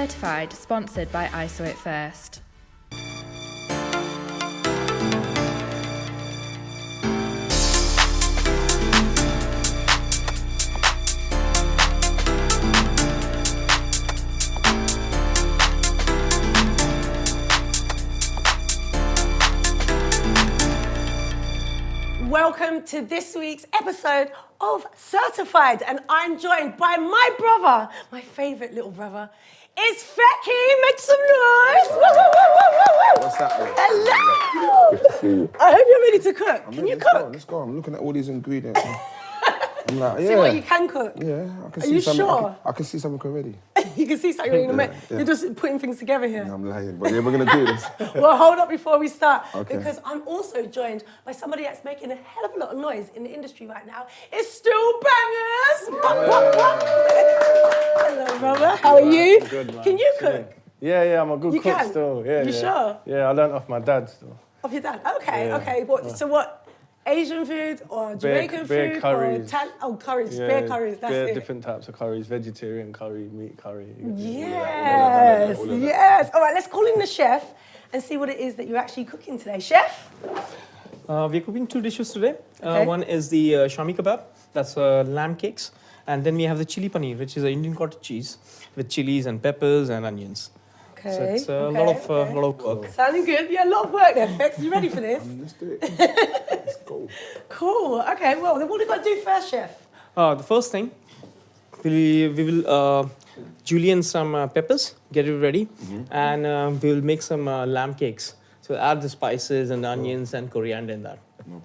Certified, sponsored by I Saw It First. Welcome to this week's episode of Certified, and I'm joined by my brother, my favourite little brother. It's Fekky. Make some noise! Woo, woo, woo, woo, woo. What's happening? Hello! Good to see you. I hope you're ready to cook. Can you cook? Let's go. I'm looking at all these ingredients. I'm like, yeah. See what you can cook? Yeah, I can Are see you something. sure? I can see something already. You can see something in a minute. Yeah. You're just putting things together here. I'm lying, but yeah, we're gonna do this. Well, hold up before we start, Okay. because I'm also joined by somebody that's making a hell of a lot of noise in the industry right now. It's Steel Banglez. Hello, brother. How are you? I'm good, man. Can you cook? Yeah, I'm a good You cook can? still. Yeah, You sure? Yeah, I learned off my dad still. Of your dad? Okay, Yeah. okay. So what? Asian food or Jamaican bear food curries. or curries? Yeah, Bear curries. That's bear it. different types of curries: vegetarian curry, meat curry. Yes, yes. All right, let's call in the chef and see what it is that you're actually cooking today, chef. We're cooking two dishes today. Okay. One is the shami kebab, that's lamb cakes. And then we have the chili paneer, which is an Indian cottage cheese with chilies and peppers and onions. Okay. So it's a lot of work. Sounding good. Yeah, a lot of work there, Fex. You ready for this? Let's do it. Let's go. Cool. Okay, well, then what do we got to do first, chef? The first thing, we will julienne some peppers, get it ready, and we will make some lamb cakes. So add the spices and the onions and coriander in that.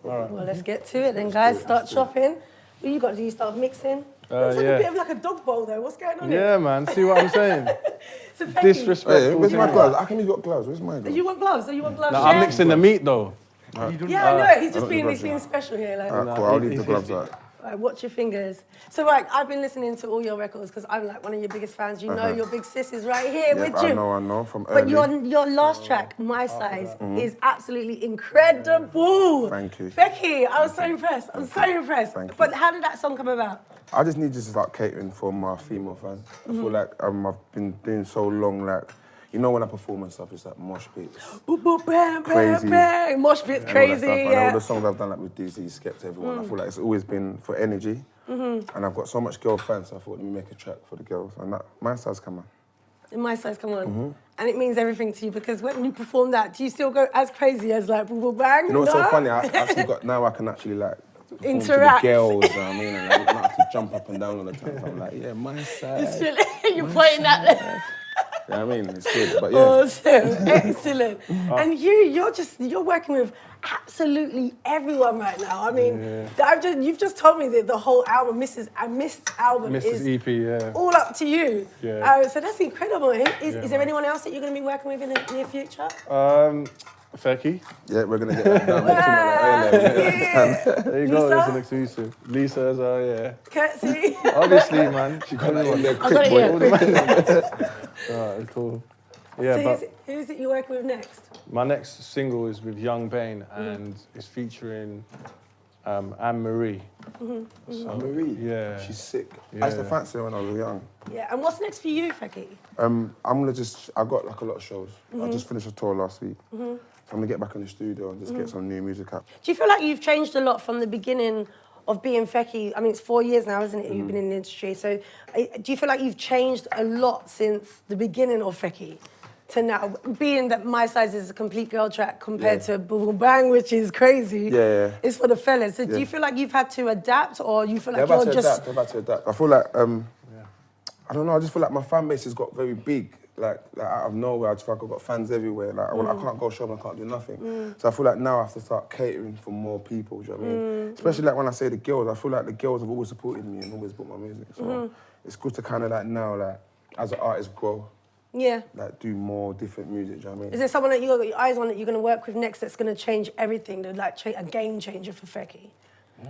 Well, let's get to it then, guys. Start chopping. What you got to do? You start mixing? Looks like a bit of like a dog bowl, though. What's going on here? Yeah, man. See what I'm saying? So, Fekky, Disrespectful. Hey, where's my thing. gloves? How come you got gloves? Where's my gloves? you want gloves? You want gloves, No, chef? I'm mixing the meat though. Yeah, I know. He's just I don't being need gloves, special here. Like, Alright, cool. I'll leave the gloves out. right, watch your fingers. So, right, I've been listening to all your records because I'm like one of your biggest fans. You know your big sis is right here with you. I know. From But early. your last track, My Size, is absolutely incredible. Thank you. Fekky, I was so impressed. I'm so impressed. Thank you. But how did that song come about? I just need to start catering for my female fans. I feel like I've been doing so long, like, you know when I perform and stuff, it's like mosh beats. Boop, boop, bang, Crazy. bang, bang. Mosh bit's crazy, And all yeah. the songs I've done like with DZ, Skepta, everyone, I feel like it's always been for energy. And I've got so much girl fans, so I thought, let me make a track for the girls. And that, My Size, come on. My Size, come on. And it means everything to you because when you perform that, do you still go as crazy as like boop, boop, bang? You know what's No? so funny? I actually got, now I can actually like, perform Interact. to the girls, you know what I mean? And I don't have to jump up and down all the time. So I'm like, yeah, My Size. You're pointing at them. You know what I mean? It's good, but yeah. Awesome, excellent. And you're working with absolutely everyone right now. I mean, you've just told me that the whole album, Mrs. album, Mrs. is EP, yeah. all up to you. Yeah. So that's incredible. Is there anyone else that you're going to be working with in the near future? Fekky. Yeah, we're going to get that done. There you go. Lisa? That's an exclusive. Lisa as well, yeah. Curtsy. Obviously, man. She got in there I've got it here. Alright, cool. Yeah, So but who's it you're working with next? my next single is with Yxng Bane and it's featuring Anne Marie. So, Marie? Yeah. She's sick. I used to Yeah. fancy her when I was young. Yeah, and what's next for you, Fekky? I got like a lot of shows. I just finished a tour last week. I'm gonna get back in the studio and just get some new music out. Do you feel like you've changed a lot from the beginning of being Fekky? I mean, it's 4 years now, isn't it? You've been in the industry. So do you feel like you've changed a lot since the beginning of Fekky to now, being that My Size is a complete girl track compared to Boom Boom Bang, which is crazy? Yeah. It's for the fellas. So do you feel like you've had to adapt, or you feel like They're you're about just... to adapt. I feel like, I don't know, I just feel like my fan base has got very big. Like out of nowhere, I just feel like I've got fans everywhere. Like when I can't go show them, I can't do nothing. So I feel like now I have to start catering for more people, do you know what I mean? Especially like when I say the girls, I feel like the girls have always supported me and always bought my music. So it's good to kind of like now, like, as an artist grow, Yeah. like do more different music, do you know what I mean? Is there someone that you've got your eyes on that you're going to work with next that's going to change everything, to like a game changer for Fekky?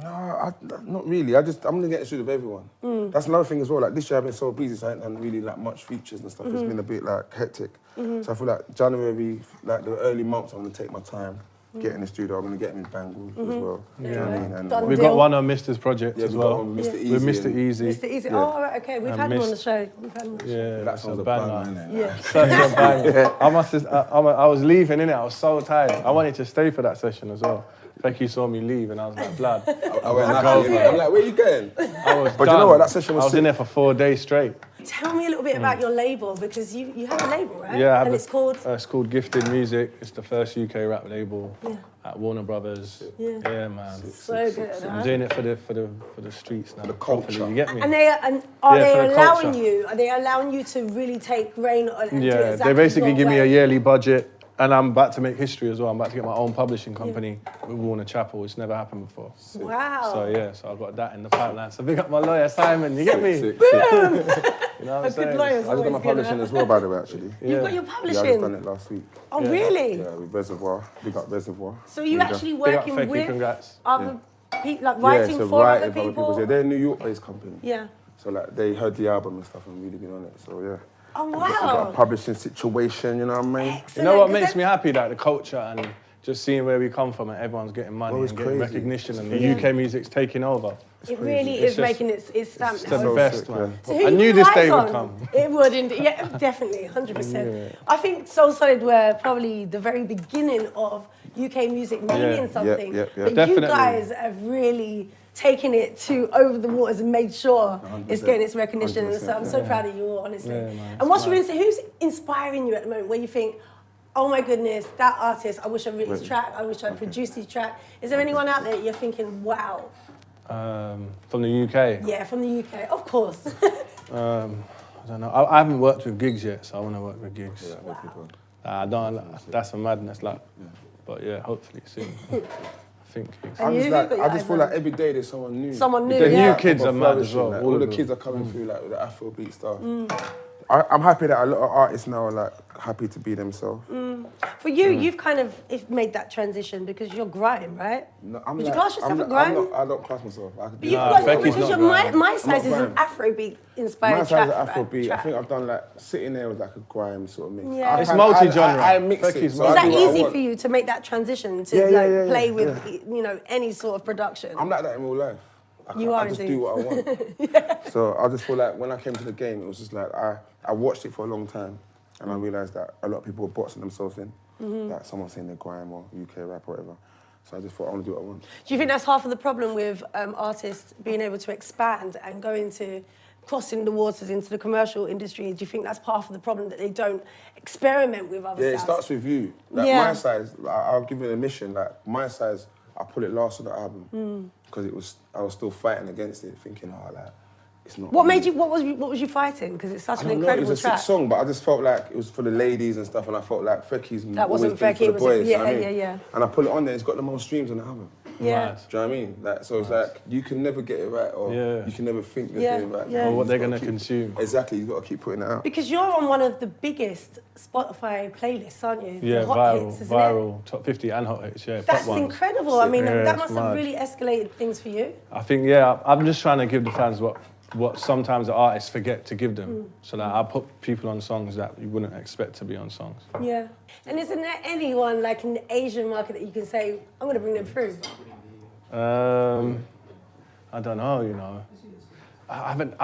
No, not really. I'm gonna get into with everyone. That's another thing as well. Like this year I've been so busy, so I haven't done really like much features and stuff. It's been a bit like hectic. So I feel like January, like the early months, I'm gonna take my time get in the studio. I'm gonna get him in Banglez as well. You know what I mean? And Done We deal. got one on Mister's project yeah, as we got well. on Mr Eazi. With Mr and- Eazi. Mr. Eazi. Yeah. Oh, right, okay. We've And had him on the Mist- show. We've had him on the show. Yeah, That that's sounds a a banger. banger, innit? Yeah. Such a banger. I was leaving in it. I was so tired. I wanted to stay for that session as well. Fekky saw me leave, and I was like, blood. I went happy, innit? I'm like, where you going? I was But done. you know what? That session was I was in sick. there for 4 days straight. Tell me a little bit about your label, because you have a label, right? Yeah, I have and a- it's called... It's called Gifted Music. It's the first UK rap label at Warner Brothers. Yeah. Man. So good, I'm huh? doing it for the streets now. The properly, culture. You get me? And are Yeah, they for the allowing culture. you? Are they allowing you to really take reign on and do Yeah, exactly they basically your give me a way? yearly budget, and I'm about to make history as well. I'm about to get my own publishing company with Warner Chappell. It's never happened before. Wow. So yeah, so I've got that in the pipeline. So big up my lawyer Simon. You get me? Sick, sick. You know what I'm A good saying? lawyer's I just done my always good, publishing huh? as well, by the way, actually. You've got your Yeah, I publishing? just done it last week. Oh, really? Yeah, with Reservoir. Big up Reservoir. So you There you go. actually Big up working Fekky, with congrats. other people, like Yeah, writing so for writing other for other people? Yeah, they're a New York-based company. Yeah. So like they heard the album and stuff and really been on it. So yeah. Oh, We got a wow. publishing situation, you know what I mean? You Excellent, know what 'cause makes that- me happy? Like the culture and just seeing where we come from and everyone's getting money Oh, it's and getting crazy. recognition and the Yeah. UK music's taking over. It really It's is just- making its stamp It's now. the so best, sick, man. So who I you knew got this day eyes would on? come. It would indeed. Yeah, definitely, 100%. I think Soul Solid were probably the very beginning of UK music meaning Yeah. something. Yeah. But Definitely. you guys have really taken it to over the waters and made sure it's getting its recognition. And so I'm so proud of you all, honestly. Yeah, man, And what's really, who's inspiring you at the moment where you think, oh my goodness, that artist, I wish I wrote his track, I wish I produced his track. Is there anyone out there that you're thinking, wow? From the UK. Yeah, from the UK, of course. I don't know. I haven't worked with gigs yet, so I want to work with gigs. I don't. That's a madness, like. But yeah, hopefully soon. I think gigs. I'm you? just like, But I yeah, just feel like every day there's someone new. Someone new, The yeah. new kids are mad as flourishing, well. like, All all of the them. kids are coming through like with the Afrobeat stuff. I'm happy that a lot of artists now are like happy to be themselves. For you, you've kind of made that transition because you're grime, right? No, I'm Would you like, class yourself I'm a not- grime? I don't class myself. I could But do you've that. got, Fekky's because not your grime. my size is grime. an Afrobeat inspired My track. size of Afrobeat. I track. think I've done like sitting there with like a grime sort of mix. Yeah. I It's kinda- multi-genre. I mix Fekky's it. So Is I that do what I easy want. for you to make that transition to Yeah, yeah, like yeah, play yeah, with you know any sort of production? I'm like that in real life. You I are just indeed. do what I want. So I just feel like when I came to the game, it was just like I watched it for a long time, and I realised that a lot of people were boxing themselves in. Like someone saying they're grime or UK rap or whatever. So I just thought I want to do what I want. Do you think that's half of the problem with artists being able to expand and go into crossing the waters into the commercial industry? Do you think that's part of the problem that they don't experiment with other Yeah, it sounds? starts with you. Like Yeah. my size, like, I'll give you an admission. Like my size, I put it last on the album because I was still fighting against it, thinking, oh, like it's not. What me. made you? What was you fighting? Because it's such I an don't know, incredible it was a track. sick song, but I just felt like it was for the ladies and stuff, and I felt like Fekky's That wasn't always been Fekky, for it the was boys. yeah, you know what I mean? yeah. And I put it on there, it's got the most streams on the album. Yeah. Mad. Do you know what I mean? Like, so it's like you can never get it right, or Yeah. you can never think you're Yeah, doing it right. yeah. Or what You they're just gonna gotta keep- consume. Exactly, you got to keep putting it out. Because you're on one of the biggest Spotify playlists, aren't you? Yeah, The hot viral, hits, isn't it? viral, top 50 and hot hits. Yeah, That's top ones. incredible. I mean, Yeah, that it's must have mad. really escalated things for you. I think, yeah, I'm just trying to give the fans what sometimes the artists forget to give them. So that I put people on songs that you wouldn't expect to be on songs. Yeah. And isn't there anyone like in the Asian market that you can say, I'm going to bring them through? I don't know, you know. I haven't.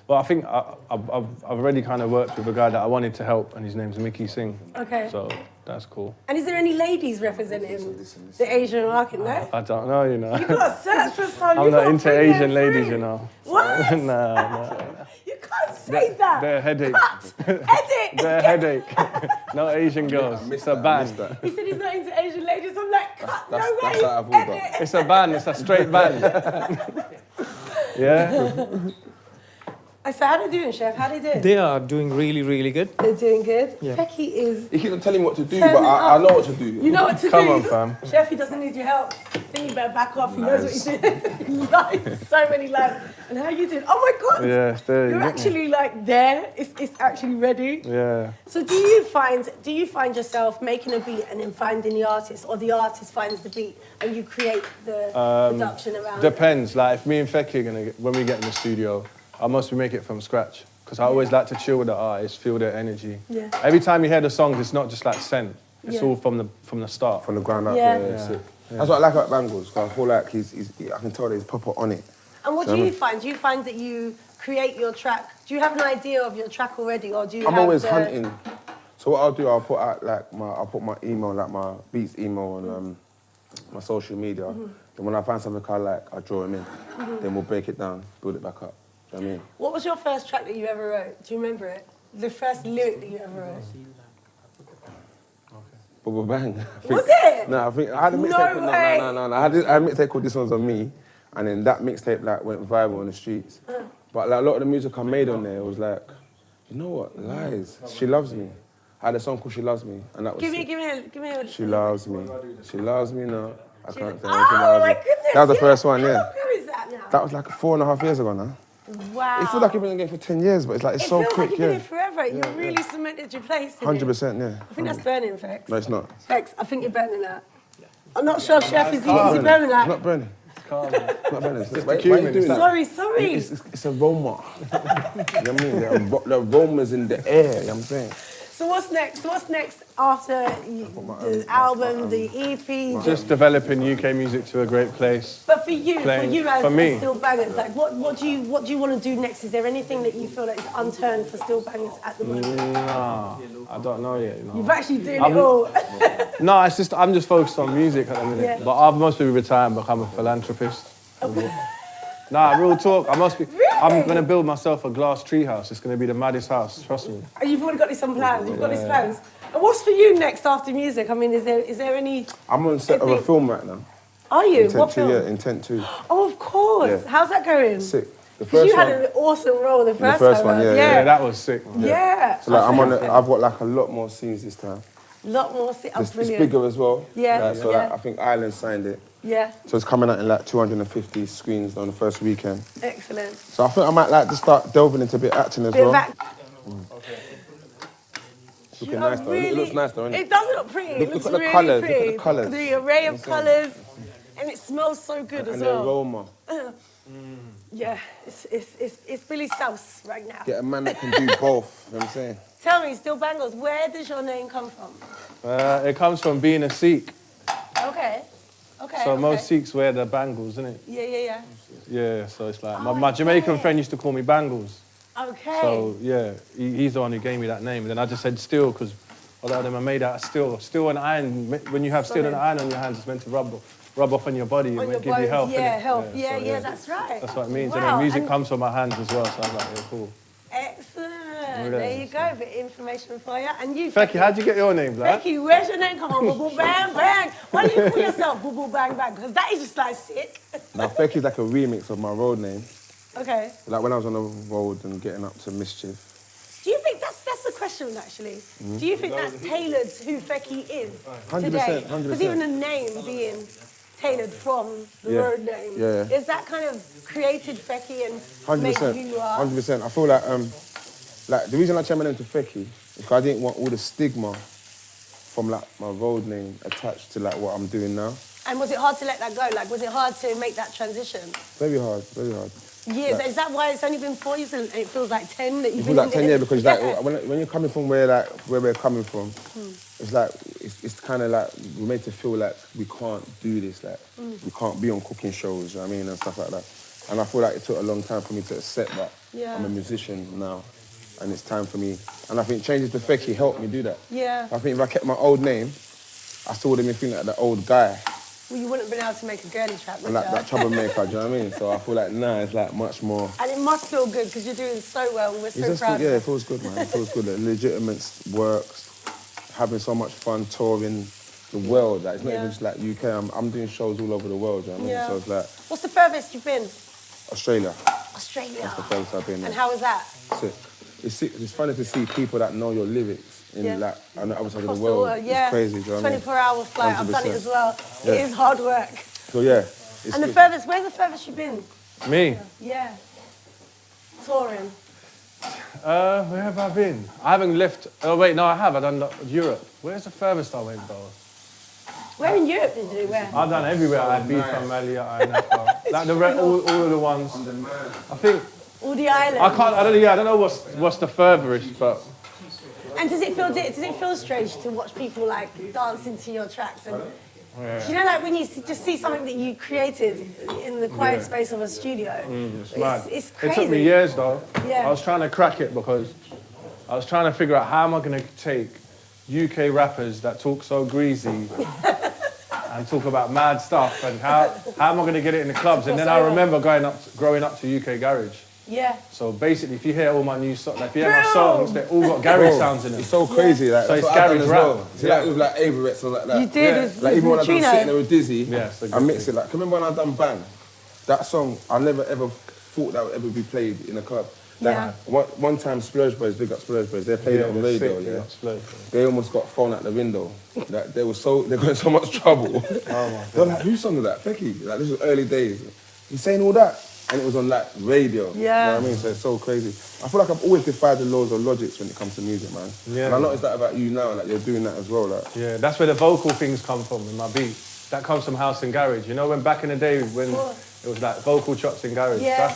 Well, I think I've already kind of worked with a guy that I wanted to help, and his name's Mickey Singh. Okay. So that's cool. And is there any ladies representing the Asian market? No? I don't know, you know. You got to search for some. I'm you not gotta into bring them Asian ladies, through. you know. What? Nah. You can't say that. They're a headache. Edit. They're a headache. No Asian girls. I missed It's a that, I ban. missed that. He said he's not into Asian ladies. I'm like, cut, no That's way. out of order. Edit. It's a ban. It's a straight ban. Yeah. So how they doing, Chef? How they doing? They are doing really, really good. They're doing good. Yeah. Fekky is. He keeps on telling me what to do, Turn but it I up. know what to do. You know what to Come do. on, fam. Chef, he doesn't need your help. I think you better back off. He knows what he's doing. He lies, so many lies. And how you doing? Oh my God. Yeah, it's there. You're You get me? actually like there. It's actually ready. Yeah. So do you find yourself making a beat and then finding the artist, or the artist finds the beat and you create the production around it? Depends. Like if me and Fekky are gonna when we get in the studio, I mostly make it from scratch because I always like to chill with the artists, feel their energy. Yeah. Every time you hear the songs, it's not just like sent. It's all from the start. From the ground up, Yeah. sick. That's what I like about Banglez, because I feel like I can tell that he's proper on it. And what do you find? Do you find that you create your track? Do you have an idea of your track already, or do you? I'm always hunting. So what I'll do, I'll put out like I'll put my email, like my beats email on my social media. Then when I find something I like, I draw him in. Then we'll break it down, build it back up. You know what I mean? What was your first track that you ever wrote? Do you remember it? The first lyric that you ever wrote? Bubble Bang. Was it? No, I think I had a mixtape. No, I had a mixtape called This One's On Me, and then that mixtape like went viral on the streets. But like a lot of the music I made on there was like, you know what? Lies. She Loves Me. I had a song called She Loves Me, and that was. Give me a. She loves me. She loves me now. I can't say. Oh my goodness! That was the first one, yeah. How long is that now? That was like 4.5 years ago now. Wow. It feels like you've been in the game for 10 years, but it's like, it's so quick, It feels like you've been yeah. here forever. You really cemented your place in 100%, yeah. I think that's burning, Fex. No, it's not. Fex, I think you're burning that. I'm not sure, Chef, is he burning that? It's not burning. It's not burning. It's the cumin, why are you doing that? Sorry. It's aroma. You know what I mean? The aroma's in the air, you know what I'm saying? So what's next? What's next after the album, the EP? Just developing UK music to a great place. But for you as for me. Steel Banglez, like what do you want to do next? Is there anything that you feel like is unturned for Steel Banglez at the moment? Nah, I don't know yet. You know. You've actually doing it all. No, it's just I'm just focused on music at the minute. Yeah. But I've mostly retired and become a philanthropist. Nah, real talk. I'm gonna build myself a glass tree house. It's gonna be the maddest house. Trust me. And you've already got this on plans. You've got these plans. And what's for you next after music? I mean, is there any? I'm on set of a film right now. Are you? Intent What 2, film? yeah, Intent 2. Oh, of course. Yeah. How's that going? Sick. The Because first you one. had an awesome role the first first time one, round. yeah, Yeah, that was sick. Man. Yeah. So like, I've got like a lot more scenes this time. Lot more. Oh, It's brilliant. bigger as well. Yeah, Like, so yeah. like, I think Ireland signed it. Yeah. So it's coming out in like 250 screens on the first weekend. Excellent. So I think I might like to start delving into a bit of acting as Bit well. of act- It's looking nice though. It looks nice though, innit? It does look pretty. It Look looks at the really colours, look at pretty. the colours. The array of colours. And it smells so good as And the well. aroma. Yeah, it's Billy Sauce right now. Get a man that can do both, you know what I'm saying? Tell me, Steel Banglez, where does your name come from? It comes from being a Sikh. Okay. So most Sikhs wear the bangles, isn't it? Yeah. Yeah, so it's like, my Jamaican friend used to call me Bangles. Okay. So, yeah, he's the one who gave me that name. And then I just said steel, because a lot of them are made out of steel. Steel and iron, when you have steel and iron on your hands, it's meant to rub off on your body and On your give you bones, health. yeah, innit? health. So, Yeah, that's right. That's what it means. Wow, And then music and- comes from my hands as well, so I'm like, yeah, cool. Excellent. Yeah. There you go, a bit of information for you. And you, Fekky, how'd you get your name, lad? Fekky, where's your name? Come on, boo boo bang bang. Why do you call yourself boo boo bang bang? Because that is just like sick. Now Fekky's like a remix of my road name. Okay. Like when I was on the road and getting up to mischief. Do you think that's the question actually? Do you think that's tailored to who Fekky is 100%, today? 100%. Because even the name being tailored from the Yeah. road name, Yeah. is that kind of created Fekky and made who you are? 100%. I feel like the reason I changed my name to Fekky is because I didn't want all the stigma from like my road name attached to like what I'm doing now. And was it hard to let that go? Like, was it hard to make that transition? Very hard, very hard. Years. Like- Is that why it's only been 4 years and it feels like 10 that you've It been feels like 10 in years it? because like when you're coming from where we're coming from, it's like it's kind of like we're made to feel like we can't do this, like we can't be on cooking shows, you know what I mean, and stuff like that. And I feel like it took a long time for me to accept that Yeah. I'm a musician now, and it's time for me. And I think changing to Fekky helped me do that. Yeah. I think if I kept my old name, I still would have been feeling like the old guy Well, you wouldn't have been able to make a girly track, would and like you? that troublemaker. Do you know what I mean? So I feel like now it's like much more. And it must feel good because you're doing so well and we're It's so just, proud. yeah, it feels good, man. It feels good. It legitimate works, having so much fun touring the world. Like, it's not Yeah. even just like UK. I'm doing shows all over the world. You know what I mean? Yeah. So it's like What's the furthest you've been? Australia. Australia. That's the furthest I've been. And how was that? Sick. It's funny to see people that know your lyrics in Yeah. like on the other side of Across the world. yeah. It's crazy. Do you know what I mean? 24-hour flight. I've done it 100%. as well. Yeah. It is hard work. So yeah. It's And the good. furthest, where's the furthest you've been? Me? Yeah. Touring. Where have I been? I haven't left. Oh, wait, no, I have. I've done Europe. Where's the furthest I went, though? Where in Europe did you do? Where? I've done everywhere. I had Ibiza, Malia, like all of the ones. I think All the islands. I don't know what's the furthest, but And does it feel strange to watch people like dance into your tracks? And, you know, like when you just see something that you created in the quiet space of a studio. It's mad. It's crazy. It took me years though. Yeah. I was trying to crack it because I was trying to figure out how am I going to take UK rappers that talk so greasy and talk about mad stuff, and how am I going to get it in the clubs? And then I remember growing up to UK garage. Yeah. So basically, if you hear all my new songs, like if you hear my songs, they all got garage sounds in them. It's so crazy. Like, So that's it's what I've done garage as rap. well. See, like with like Averettes or like that. You did with like even when I done Neutrino. Sitting There with Dizzy, Yes, I mixed it. Like, remember when I done Bang? That song, I never ever thought that would ever be played in a club. Like, Yeah. one time, Splurge Boys, big up Splurge Boys, they played it on radio. Yeah. They almost got thrown out the window. Like, they got in so much trouble. They were like, whose song is that? Fekky. Like, this was early days. He's saying all that. And it was on like radio. Yeah. You know what I mean? So it's so crazy. I feel like I've always defied the laws of logics when it comes to music, man. Yeah. And I noticed that about you now, like you're doing that as well. Like. Yeah, that's where the vocal things come from in my beat. That comes from house and garage. You know, when back in the day when it was like vocal chops in garage. Yeah.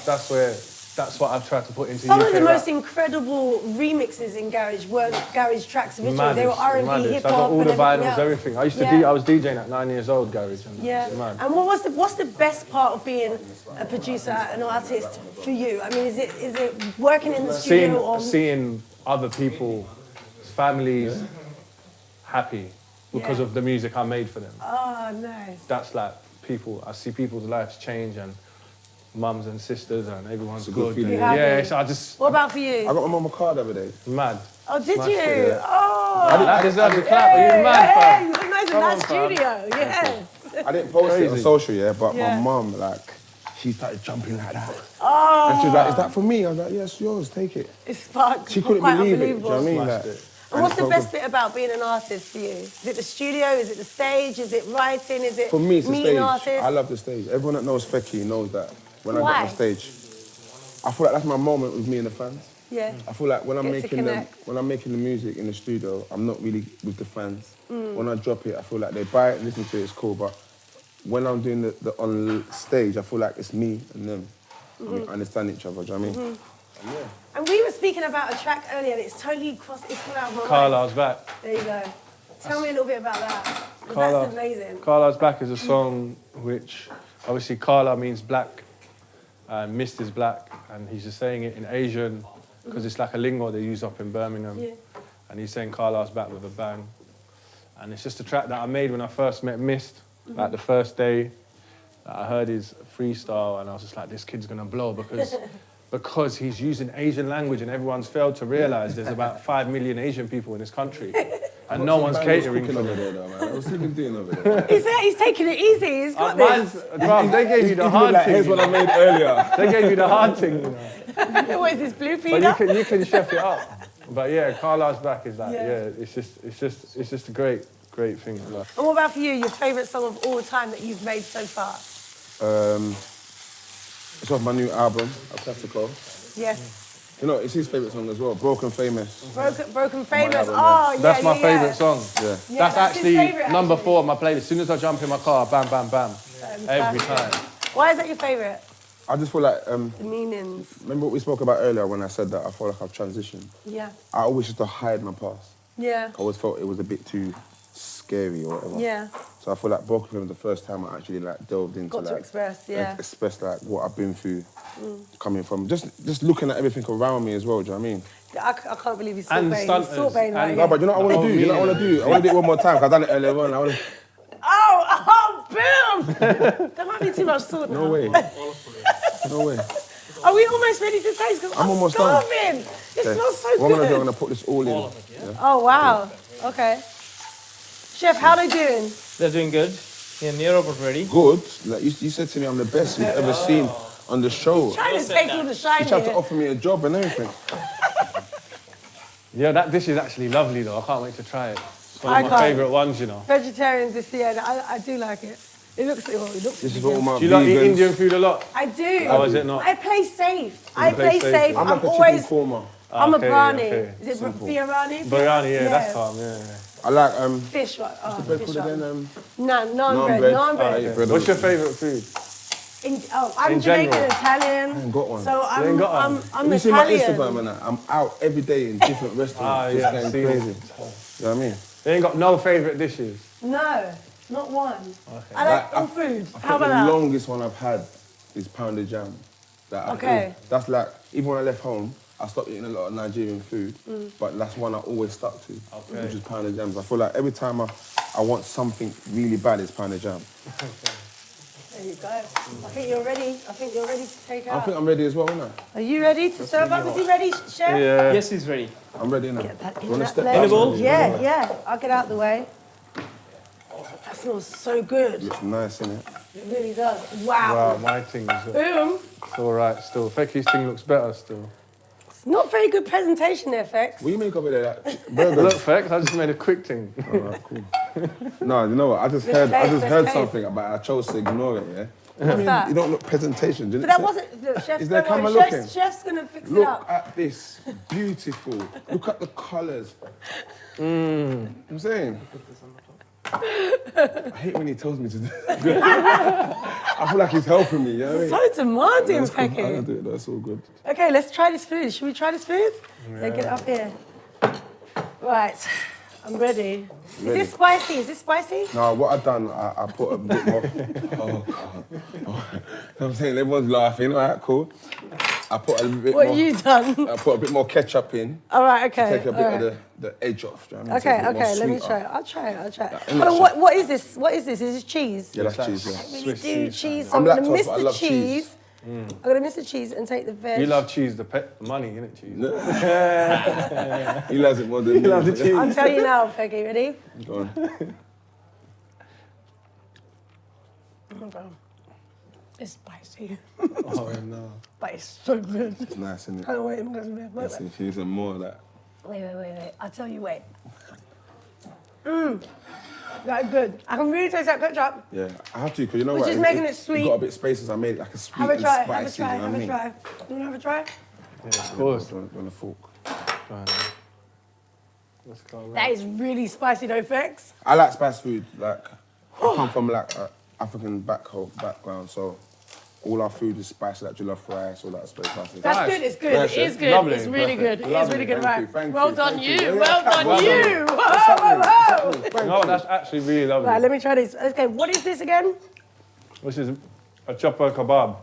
That's what I've tried to put into Some UK of the rap. most incredible remixes in garage weren't garage tracks originally. They were R&B, Maddest. hip I got hop, all and the everything vinyls, else. everything. I used to Yeah. I was DJing at 9 years old, garage. And Yeah. it's mad. And what's the best part of being a producer, an artist for you? I mean, is it working in the studio or Seeing other people's families happy because of the music I made for them. Oh, nice. That's like I see people's lives change, and mums and sisters, and everyone's a good feeling. You're Yeah, happy. so I just What about for you? I got my mum a car the other day. mad. Oh, did Smashed you? it, yeah. Oh, That deserves a clap. Are you mad, hey, fam? you look nice in Come that on, fam. studio. Yes. I didn't post it on Crazy. social, yeah, but Yeah. my mum, like, she started jumping like that. Oh, And she was like, is that for me? I was like, yes, yours, take it. it's fuck. She couldn't quite believe it, do you know unbelievable. what I mean? Smashed Like, it. And what's the so best good. bit about being an artist for you? Is it the studio? Is it the stage? Is it writing? Is it For me, it's the meeting stage. artists? I love the stage. Everyone that knows Fekky knows that when I Why? get on stage, I feel like that's my moment with me and the fans. Yeah. I feel like when I'm Get to connect. making the music in the studio, I'm not really with the fans. Mm. When I drop it, I feel like they buy it, listen to it, it's cool. But when I'm doing the on stage, I feel like it's me and them. Mm-hmm. We understand each other. Do you know what I mean? And we were speaking about a track earlier that it's totally crossed. It's gone out of my mind. Carlisle's Back. There you go. Tell me a little bit about that. 'Cause Carlisle. that's amazing. Carlisle's Back is a song which, obviously, Carlisle means black, and Mist is black, and he's just saying it in Asian because it's like a lingo they use up in Birmingham. Yeah. And he's saying Carlisle's back with a bang. And it's just a track that I made when I first met Mist, like the first day that I heard his freestyle, and I was just like, this kid's gonna blow because he's using Asian language, and everyone's failed to realise there's about 5 million Asian people in this country, and no one's catering for over them. there, though, man. What's he been doing over there? He's taking it easy. He's got this. Bruv, they gave you the hard Like, thing. here's what I made earlier. They gave you the hard thing, you know. What is this, blue But Peter? you can chef it up. But yeah, Carlisle's Back is like, Yeah. it's just a great thing. Like. And what about for you? Your favourite song of all time that you've made so far? It's off my new album, A Classical. Yes. You know, it's his favourite song as well, Broken Famous. Broken Famous. album, Oh, yeah. That's my yeah, favourite song. Yeah. Yeah, That's that's his actually favourite, number actually. 4 on my playlist. As soon as I jump in my car, bam, bam, bam. Every time. Why is that your favourite? I just feel like, The meanings. remember what we spoke about earlier when I said that I feel like I've transitioned? Yeah. I always used to hide my past. Yeah. I always felt it was a bit too scary or whatever. Yeah. So I feel like Broken Famous was the first time I actually like delved into Got to like express, yeah. express like what I've been through, coming from just looking at everything around me as well. Do you know what I mean? I can't believe he's And Salt Bane. stunters. Salt Bane, right? And- No, but you know what I want to do? You know what I want to do? I want to do it one more time. 'Cause I've done it earlier on. Oh, boom! There might be too much salt now. No way. No way. Are we almost ready to taste? Because I'm almost done. starving. It Okay. smells so What I'm good. gonna do? I'm gonna put this all in. Yeah. Oh, wow. Okay. Chef, how they doing? They're doing good. Yeah, near about ready. Good. Like you said to me, I'm the best you've ever seen on the show. Trying to take all the shine You tried to here. offer me a job and everything. Yeah, that dish is actually lovely though. I can't wait to try it. It's one I of my can't. favourite ones, you know. Vegetarians this year, I do like it. It looks This is what all my Do you like eat vegans. Indian food a lot? I do. Oh, is it not? I play safe. You I play play safe, safe. yeah. I'm like a always. chicken former. I'm Okay, a brownie. okay. Is it Simple. biryani? Biryani, yeah, that's calm, yeah. I like Fish. Oh, bread fish called again. naan bread. bread. Naan bread. I eat bread What's all your favourite food? I'm In Jamaican, general. Italian. I ain't got one. So You ain't got one? I'm You see my Italian. Instagram and that? I'm out every day in different restaurants. yeah, just I've going seen crazy. it. You know what I mean? You ain't got no favourite dishes. No, not one. I like all food. I How think the about that? longest one I've had is pounded jam. Okay. That's like, even when I left home, I stopped eating a lot of Nigerian food, but that's one I always stuck to, which is pounded jams. I feel like every time I want something really bad, it's pounded jam. There you go. I think you're ready. I think you're ready to take I out. think I'm ready as well, innit? Are you ready to serve up? Is he ready, chef? Yeah. Yes, he's ready. I'm ready, innit? That You want to that step leg. back? In a bowl? Yeah. I'll get out the way. That smells so good. Looks nice, innit? It really does. Wow, Wow. my thing is Boom. it's all right still. Fekky's thing looks better still. Not very good presentation there, Fex. What do you make of it there? Like, Look, burgers? Fek, I just made a quick thing. Alright, cool. No, you know what? I just Let's heard taste. something about it. I chose to ignore it, yeah? What's that? You don't look presentation. But that wasn't. Look, chef's, Is there a don't worry, camera looking? Chef's gonna fix it Look up. at this. Beautiful. Look at the colours. I'm saying. I hate when he tells me to do it. I feel like he's helping me, you know what I mean? So demanding, That's cool. Fecky. I'll do it, that's all good. Okay, let's try this food. Should we try this food? Yeah, get it up here. Right, I'm ready. Is Ready. this spicy? Is this spicy? No, what I've done, I put a bit more. Oh, God. You know what I'm saying? Everyone's laughing, all right, cool. I put a bit What more. have you done? I put a bit more ketchup in. All right, okay. Take a bit all right. of the edge off. Do you know what I mean? Okay, So it's a bit more okay, let me sweeter. try it. I'll try it. in Hold on, that what is this? What is this? Is this cheese? Yeah, that's cheese, yeah. I really Swiss do cheese. cheese. So I'm I'm gonna lactose, miss but I the love cheese. cheese. I'm gonna miss the cheese and take the veg. You love cheese, the money, innit, cheese? He loves it more than me. love the cheese. I'll tell you now, Peggy. Ready? Go on. It's spicy, Oh, no. but it's so good. It's nice, isn't it? Oh, wait, I'm gonna Let's see if you need some more of that. Wait. I'll tell you, wait. That's good. I can really taste that ketchup. Yeah, I have to, because you know Which what? is making it sweet. It got a bit spicy, so I made it like a sweet Have a and try, spicy. have a try, you know have what I a mean? try. You wanna have a try? Of course. Do you want a fork? Let's go That is really spicy though, Fex. I like spicy food. Like, I come from like an African background, so all our food is spicy, like jollof rice, all that spicy. That's Nice. good, it's good. Nice, It is yeah. good. Lovely, It's really perfect. good. It is Lovely, really good, thank you, right? thank Well you, done thank you. you. Well done Well you. done. Whoa. No, that's actually really lovely. Right, let me try this. Okay, what is this again? This is a chopper kebab.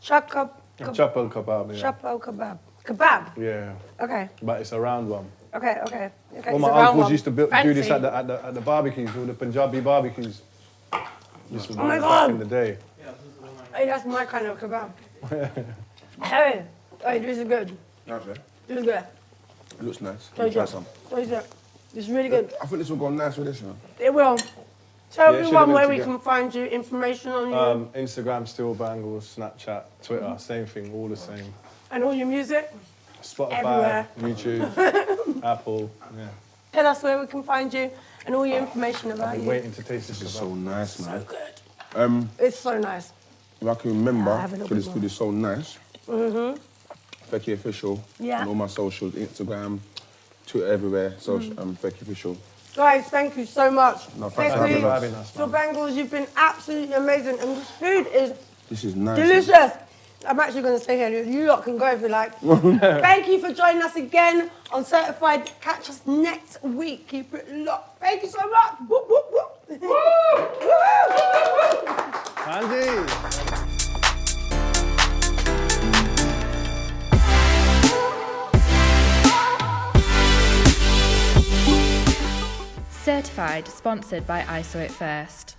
Chakab. A chopper kebab, yeah. Chapo kebab. Kebab. Yeah, Okay. but it's a round one. Okay. All It's my a round uncles one. used to do this Fancy. at the barbecues, all the Punjabi barbecues. This was Oh my back God. in the day. Hey, that's my kind of kebab. Hey, this is good. Nice, yeah? This is good. It looks nice. Let me try some. Taste it. It's really good. I think this will go nice with this, you know. It will. Tell Yeah, it should've everyone been where we together. can find you, information on you, Instagram, Steel Banglez, Snapchat, Twitter, same thing, all the same. and all your music. Spotify, Everywhere. YouTube, Apple, yeah. Tell us where we can find you and all your information about I'm you. waiting to taste this This is kebab. so nice, man. Good. It's so nice. If I can remember, Yeah, have a little because this bit food is so nice. Fekky Official. Yeah. On all my socials, Instagram, Twitter, everywhere. Social, Fekky Official. Guys, thank you so much. No, thanks for having us. Having us, Steel Banglez, you've been absolutely amazing, and this food is This is nice. delicious. I'm actually going to stay here. You lot can go if you like. Thank you for joining us again on Certified. Catch us next week. Keep it locked. Thank you so much. Whoop, whoop, whoop. Andy! Certified, sponsored by I Saw It First.